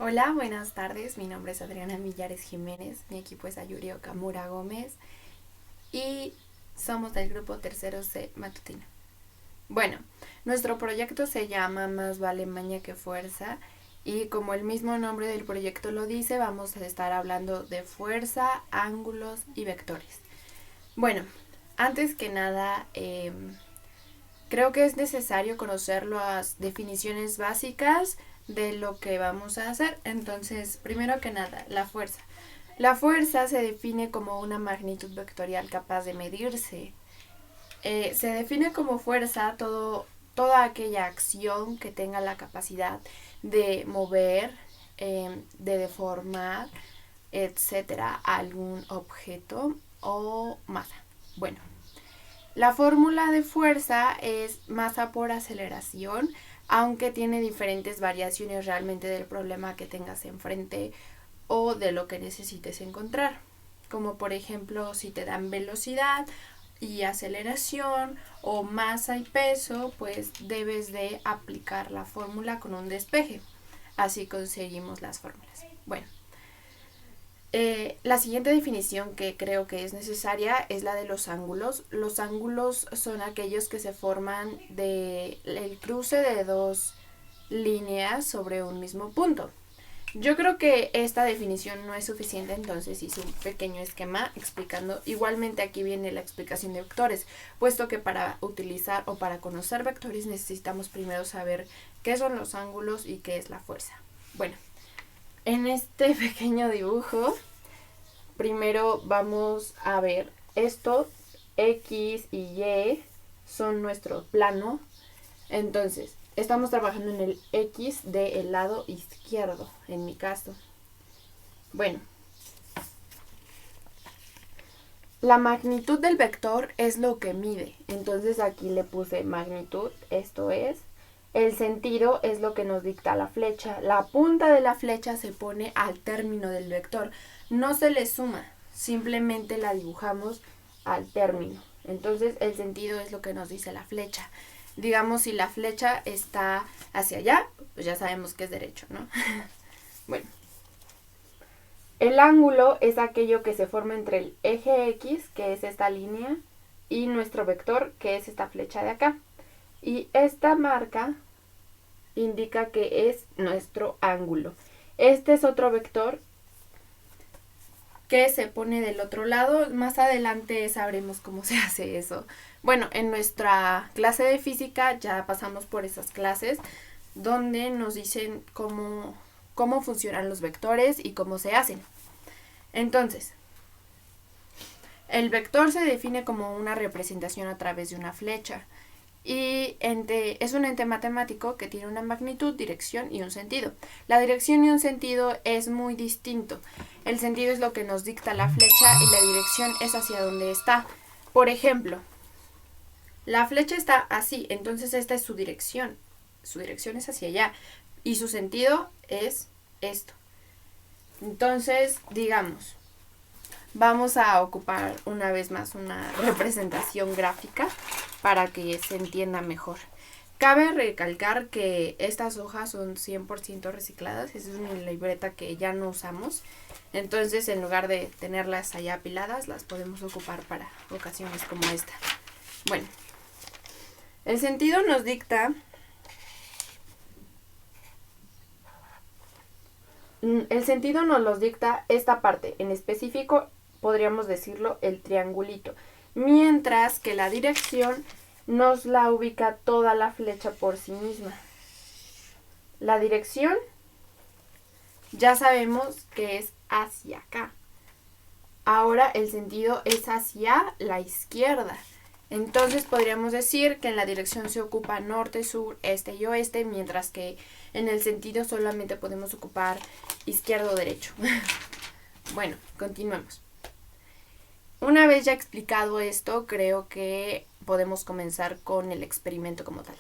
Hola, buenas tardes. Mi nombre es Adriana Millares Jiménez. Mi equipo es Ayuri Okamura Gómez y somos del grupo tercero C matutino. Bueno, nuestro proyecto se llama Más vale maña que fuerza y como el mismo nombre del proyecto lo dice, vamos a estar hablando de fuerza, ángulos y vectores. Bueno, antes que nada, creo que es necesario conocer las definiciones básicas de lo que vamos a hacer. Entonces, primero que nada, la fuerza. La fuerza se define como una magnitud vectorial capaz de medirse. Se define como fuerza toda aquella acción que tenga la capacidad de mover, de deformar, etcétera, algún objeto o masa. Bueno, la fórmula de fuerza es masa por aceleración, aunque tiene diferentes variaciones realmente del problema que tengas enfrente o de lo que necesites encontrar. Como por ejemplo, si te dan velocidad y aceleración o masa y peso, pues debes de aplicar la fórmula con un despeje. Así conseguimos las fórmulas. Bueno, la siguiente definición que creo que es necesaria es la de los ángulos. Los ángulos son aquellos que se forman del cruce de dos líneas sobre un mismo punto. Yo creo que esta definición no es suficiente, entonces hice un pequeño esquema explicando. Igualmente aquí viene la explicación de vectores, puesto que para utilizar o para conocer vectores necesitamos primero saber qué son los ángulos y qué es la fuerza. Bueno, en este pequeño dibujo, primero vamos a ver esto, X y Y son nuestro plano. Entonces, estamos trabajando en el X del lado izquierdo, en mi caso. Bueno, la magnitud del vector es lo que mide. Entonces aquí le puse magnitud, esto es. El sentido es lo que nos dicta la flecha. La punta de la flecha se pone al término del vector. No se le suma, simplemente la dibujamos al término. Entonces el sentido es lo que nos dice la flecha. Digamos, si la flecha está hacia allá, pues ya sabemos que es derecho, ¿no? Bueno. El ángulo es aquello que se forma entre el eje X, que es esta línea, y nuestro vector, que es esta flecha de acá. Y esta marca indica que es nuestro ángulo. Este es otro vector que se pone del otro lado. Más adelante sabremos cómo se hace eso. Bueno, en nuestra clase de física ya pasamos por esas clases donde nos dicen cómo funcionan los vectores y cómo se hacen. Entonces, el vector se define como una representación a través de una flecha y es un ente matemático que tiene una magnitud, dirección y un sentido. La dirección y un sentido es muy distinto. El sentido es lo que nos dicta la flecha y la dirección es hacia dónde está. Por ejemplo, la flecha está así, entonces esta es su dirección. Su dirección es hacia allá y su sentido es esto. Entonces, digamos, vamos a ocupar una vez más una representación gráfica para que se entienda mejor. Cabe recalcar que estas hojas son 100% recicladas. Esa es una libreta que ya no usamos. Entonces, en lugar de tenerlas allá apiladas, las podemos ocupar para ocasiones como esta. Bueno, el sentido nos dicta... El sentido nos los dicta esta parte, en específico podríamos decirlo el triangulito, mientras que la dirección nos la ubica toda la flecha por sí misma. La dirección ya sabemos que es hacia acá. Ahora el sentido es hacia la izquierda. Entonces podríamos decir que en la dirección se ocupa norte, sur, este y oeste, mientras que en el sentido solamente podemos ocupar izquierdo o derecho. Bueno, continuemos. Una vez ya explicado esto, creo que podemos comenzar con el experimento como tal.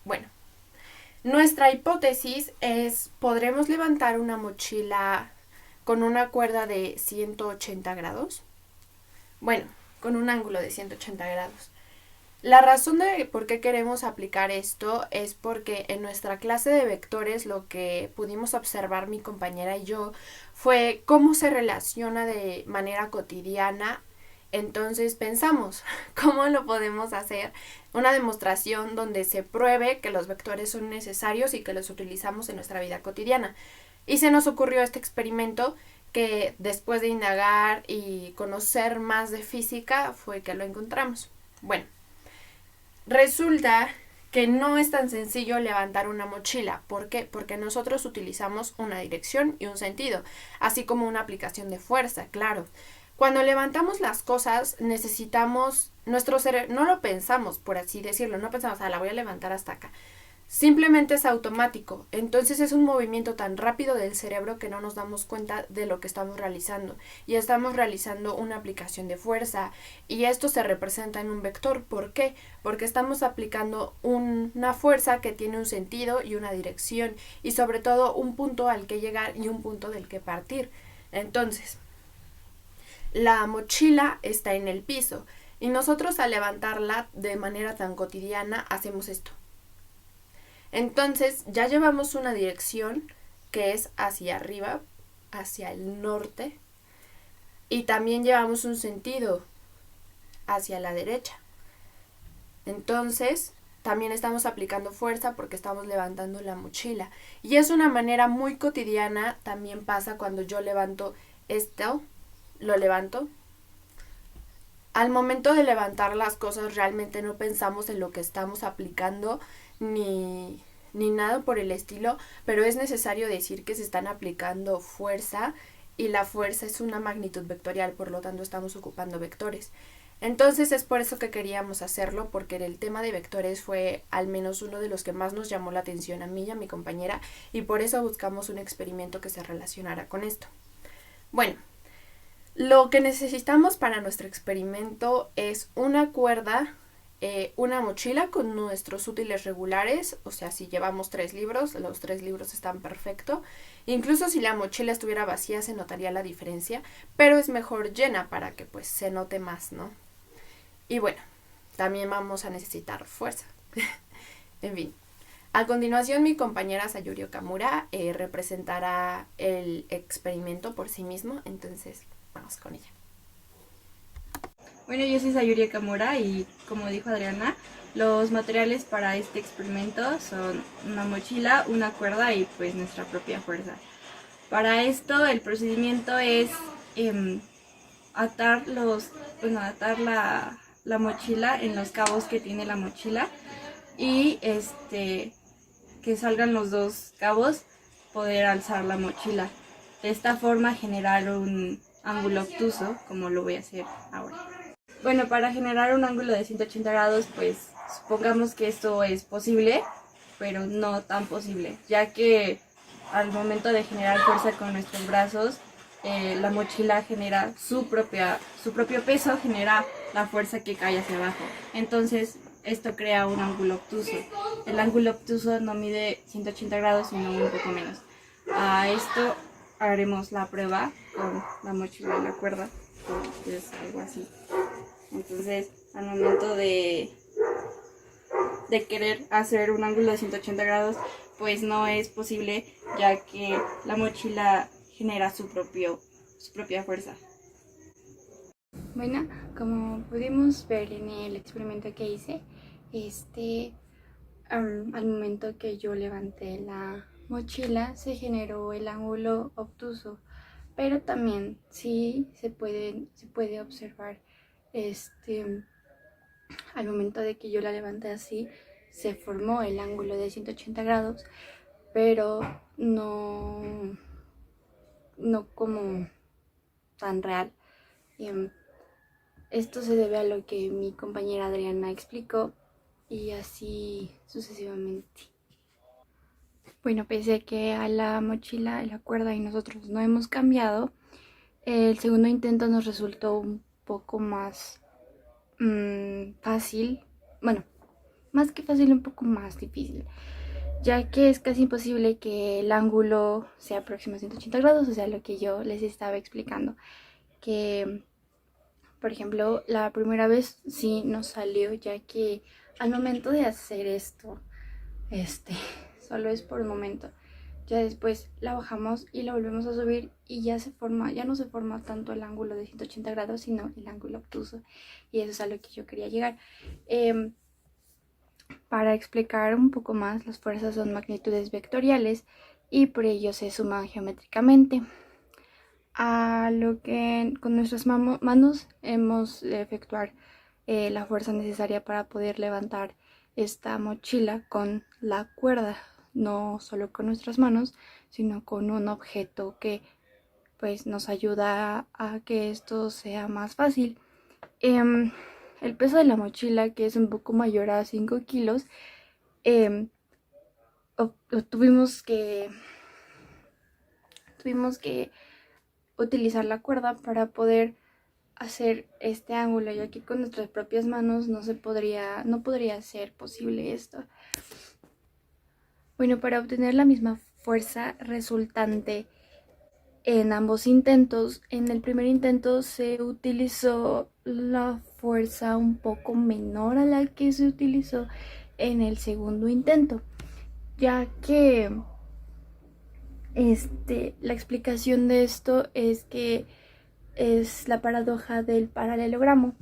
Bueno, nuestra hipótesis es, ¿podremos levantar una mochila con una cuerda de 180 grados? Bueno, con un ángulo de 180 grados. La razón de por qué queremos aplicar esto es porque en nuestra clase de vectores lo que pudimos observar mi compañera y yo fue cómo se relaciona de manera cotidiana. Entonces pensamos, ¿cómo lo podemos hacer? Una demostración donde se pruebe que los vectores son necesarios y que los utilizamos en nuestra vida cotidiana. Y se nos ocurrió este experimento que después de indagar y conocer más de física fue que lo encontramos. Bueno, resulta que no es tan sencillo levantar una mochila. ¿Por qué? Porque nosotros utilizamos una dirección y un sentido, así como una aplicación de fuerza, claro. Cuando levantamos las cosas necesitamos, nuestro cerebro, no lo pensamos, por así decirlo, no pensamos, la voy a levantar hasta acá. Simplemente es automático, entonces es un movimiento tan rápido del cerebro que no nos damos cuenta de lo que estamos realizando y estamos realizando una aplicación de fuerza y esto se representa en un vector. ¿Por qué? Porque estamos aplicando una fuerza que tiene un sentido y una dirección y sobre todo un punto al que llegar y un punto del que partir. Entonces, la mochila está en el piso y nosotros al levantarla de manera tan cotidiana hacemos esto. Entonces ya llevamos una dirección que es hacia arriba, hacia el norte, y también llevamos un sentido hacia la derecha. Entonces también estamos aplicando fuerza porque estamos levantando la mochila. Y es una manera muy cotidiana, también pasa cuando yo levanto esto, lo levanto. Al momento de levantar las cosas realmente no pensamos en lo que estamos aplicando ni nada por el estilo, pero es necesario decir que se están aplicando fuerza y la fuerza es una magnitud vectorial, por lo tanto estamos ocupando vectores. Entonces es por eso que queríamos hacerlo, porque el tema de vectores fue al menos uno de los que más nos llamó la atención a mí y a mi compañera y por eso buscamos un experimento que se relacionara con esto. Bueno, lo que necesitamos para nuestro experimento es una cuerda, una mochila con nuestros útiles regulares, o sea, si llevamos 3 libros, los 3 libros están perfecto. Incluso si la mochila estuviera vacía se notaría la diferencia, pero es mejor llena para que pues se note más, ¿no? Y bueno, también vamos a necesitar fuerza. En fin. A continuación, mi compañera Sayuri Okamura representará el experimento por sí mismo, entonces vamos con ella. Bueno, yo soy Sayuri Okamura y como dijo Adriana, los materiales para este experimento son una mochila, una cuerda y pues nuestra propia fuerza. Para esto el procedimiento es atar la mochila en los cabos que tiene la mochila y que salgan los 2 cabos, poder alzar la mochila. De esta forma generar un ángulo obtuso, como lo voy a hacer ahora. Bueno, para generar un ángulo de 180 grados, pues supongamos que esto es posible, pero no tan posible, ya que al momento de generar fuerza con nuestros brazos, la mochila genera su propio peso, genera la fuerza que cae hacia abajo. Entonces, esto crea un ángulo obtuso. El ángulo obtuso no mide 180 grados, sino un poco menos. A esto haremos la prueba con la mochila y la cuerda, que es algo así. Entonces, al momento de querer hacer un ángulo de 180 grados, pues no es posible, ya que la mochila genera su propia fuerza. Bueno, como pudimos ver en el experimento que hice, al momento que yo levanté la mochila se generó el ángulo obtuso, pero también sí se puede observar al momento de que yo la levanté así se formó el ángulo de 180 grados, pero no como tan real. Esto se debe a lo que mi compañera Adriana explicó y así sucesivamente. Bueno, pese a que a la mochila, la cuerda y nosotros no hemos cambiado, el segundo intento nos resultó un poco más fácil. Bueno, más que fácil, un poco más difícil, ya que es casi imposible que el ángulo sea próximo a 180 grados, o sea, lo que yo les estaba explicando, que Por ejemplo, la primera vez sí nos salió, ya que al momento de hacer esto, solo es por un momento. Ya después la bajamos y la volvemos a subir y ya no se forma tanto el ángulo de 180 grados, sino el ángulo obtuso. Y eso es a lo que yo quería llegar. Para explicar un poco más, las fuerzas son magnitudes vectoriales y por ello se suman geométricamente. A lo que con nuestras manos hemos de efectuar la fuerza necesaria para poder levantar esta mochila con la cuerda, no solo con nuestras manos, sino con un objeto que pues nos ayuda a que esto sea más fácil. El peso de la mochila, que es un poco mayor a 5 kilos, tuvimos que utilizar la cuerda para poder hacer este ángulo, ya que con nuestras propias manos no podría ser posible esto. Bueno, para obtener la misma fuerza resultante en ambos intentos, en el primer intento se utilizó la fuerza un poco menor a la que se utilizó en el segundo intento, ya que la explicación de esto es que es la paradoja del paralelogramo.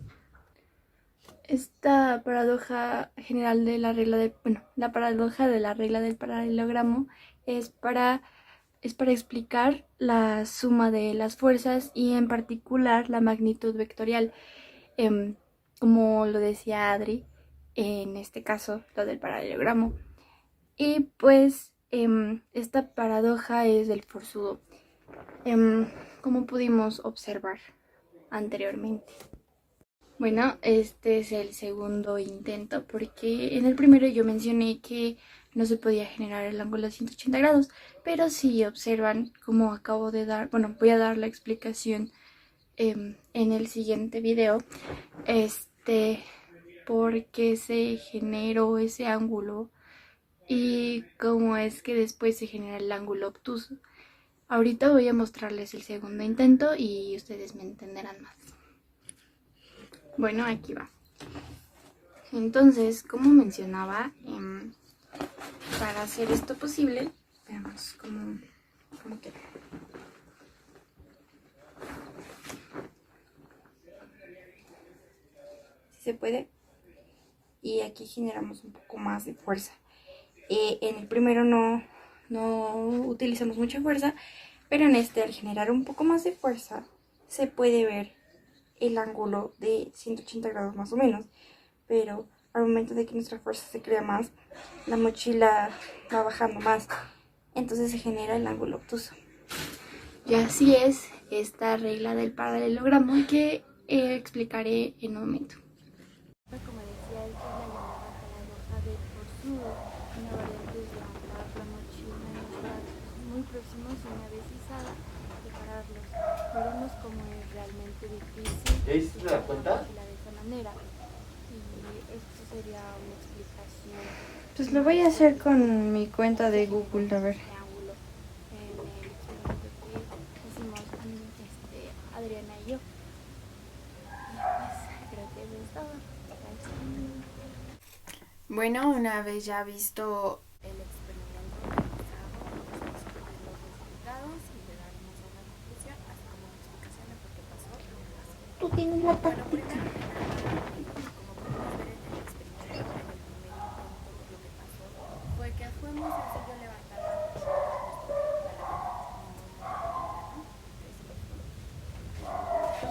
Esta paradoja general de la regla la paradoja de la regla del paralelogramo es para explicar la suma de las fuerzas y en particular la magnitud vectorial, como lo decía Adri, en este caso lo del paralelogramo. Y pues esta paradoja es del forzudo, como pudimos observar anteriormente. Bueno, este es el segundo intento porque en el primero yo mencioné que no se podía generar el ángulo de 180 grados, pero si observan, como acabo de dar, voy a dar la explicación en el siguiente video, por qué se generó ese ángulo y cómo es que después se genera el ángulo obtuso. Ahorita voy a mostrarles el segundo intento y ustedes me entenderán más. Bueno, aquí va. Entonces, como mencionaba, para hacer esto posible, veamos cómo queda. Si se puede. Y aquí generamos un poco más de fuerza. En el primero no utilizamos mucha fuerza, pero en este, al generar un poco más de fuerza, se puede ver el ángulo de 180 grados más o menos, pero al momento de que nuestra fuerza se crea más, la mochila va bajando más, entonces se genera el ángulo obtuso. Y así es esta regla del paralelogramo que explicaré en un momento. Como decía, esta es la llamada paradoja del forzudo, una variante es levantar la mochila en los brazos muy próximos y una vez izada, separarlos. Veremos cómo es realmente difícil. ¿Ya hiciste la cuenta? De esta manera. Y esto sería una explicación. Pues lo voy a hacer con mi cuenta de Google, a ver. Triángulo en el experimento que hicimos Adriana y yo. Y pues creo que eso es todo. Bueno, una vez ya visto el experimento realizado, vamos a descubrir los resultados y le daremos una conclusión, así como una explicación de por qué pasó lo que pasó. Tú tienes la Bueno, táctica. primero que nada, como pudimos ver en el experimento, en el primer intento, lo que pasó fue que fue muy sencillo levantar la mochila,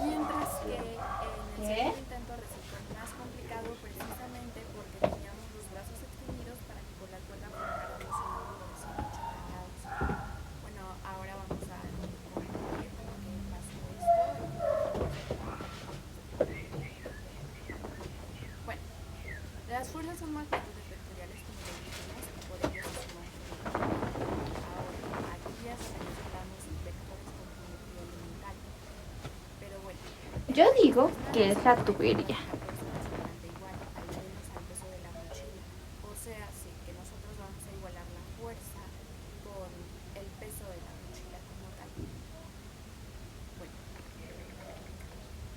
mientras que en el segundo intento resultó más complicado precisamente porque teníamos los brazos extendidos para que con la cuerda formáramos un ángulo de 180 grados. Bueno, ahora vamos a ver por qué pasó esto. Bueno, las fuerzas son magnitudes vectoriales como lo dijimos y por ello se suman geométricamente. Ahora, aquí ya se mezclamos vectores con geometría elemental. Pero bueno. Yo digo que es la tubería. O sea, sí, que nosotros vamos a igualar la fuerza con el peso de la mochila como tal. Bueno,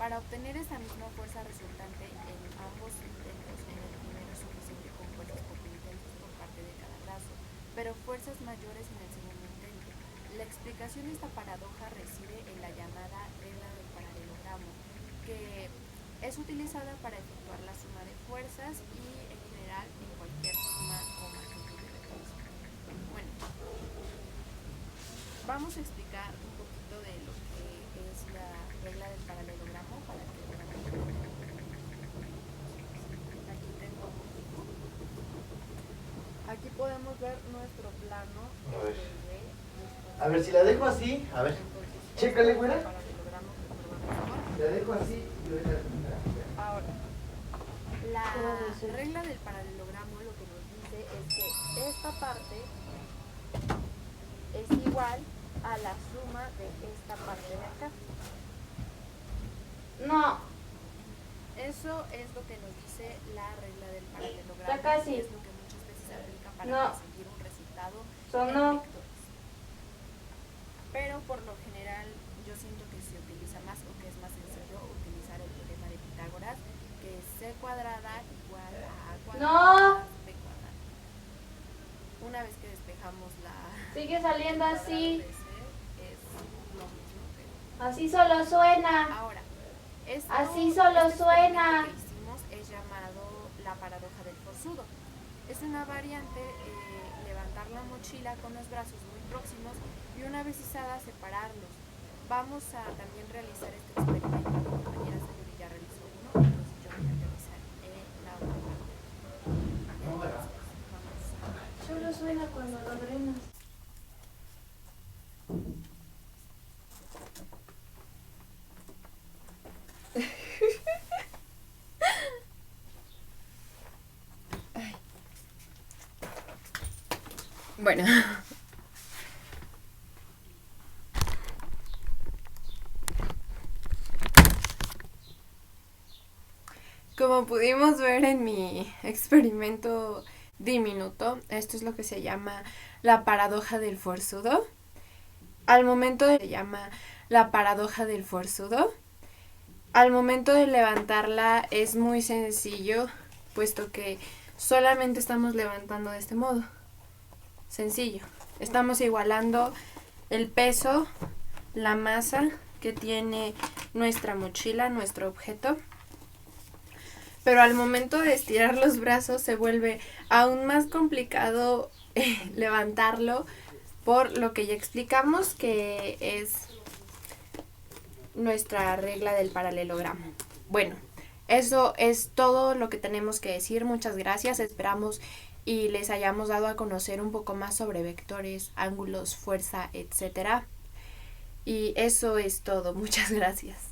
Para obtener esa misma fuerza resultante en ambos intentos, en el primero es suficiente con fuerzas poco intensas por parte de cada brazo, pero fuerzas mayores en el segundo intento. La explicación de esta paradoja reside en la llamada regla del paralelogramo, que es utilizada para efectuar la suma de fuerzas y en general en cualquier suma o magnitud de vectores. Bueno, vamos a explicar un poquito de lo que es la regla del paralelogramo para que aquí podemos ver nuestro plano. A ver, si la dejo así, a ver, chécale, güera. La dejo así y yo voy a... Ahora, la regla del paralelogramo lo que nos dice es que esta parte es igual a la suma de esta parte de acá. No, Eso es lo que nos dice la regla del paralelogramo. Ya casi. Es lo que muchas veces se aplica para No. conseguir un resultado Sonó. en vectores. Pero por lo general yo siento que se utiliza más o que es más sencillo utilizar el teorema de Pitágoras, que es c cuadrada igual a a cuadrada No. más b cuadrada. Una vez que despejamos la Sigue saliendo así. de c, es lo mismo que... Así solo suena. Ahora, Así solo suena. que hicimos es llamado la paradoja del forzudo. Es una variante levantar la mochila con los brazos muy próximos y una vez izada separarlos. Vamos a también realizar este experimento. Mi compañera Sayuri ya realizó uno, entonces yo voy a realizar la otra parte. Entonces, vamos a... Solo suena cuando lo drenas. Bueno. Como pudimos ver en mi experimento diminuto, esto es lo que se llama la paradoja del forzudo. Al momento de levantarla es muy sencillo, puesto que solamente estamos levantando de este modo. Sencillo. Estamos igualando el peso, la masa que tiene nuestra mochila, nuestro objeto. Pero al momento de estirar los brazos se vuelve aún más complicado levantarlo, por lo que ya explicamos que es nuestra regla del paralelogramo. Bueno, eso es todo lo que tenemos que decir. Muchas gracias. Esperamos y les hayamos dado a conocer un poco más sobre vectores, ángulos, fuerza, etc. Y eso es todo. Muchas gracias.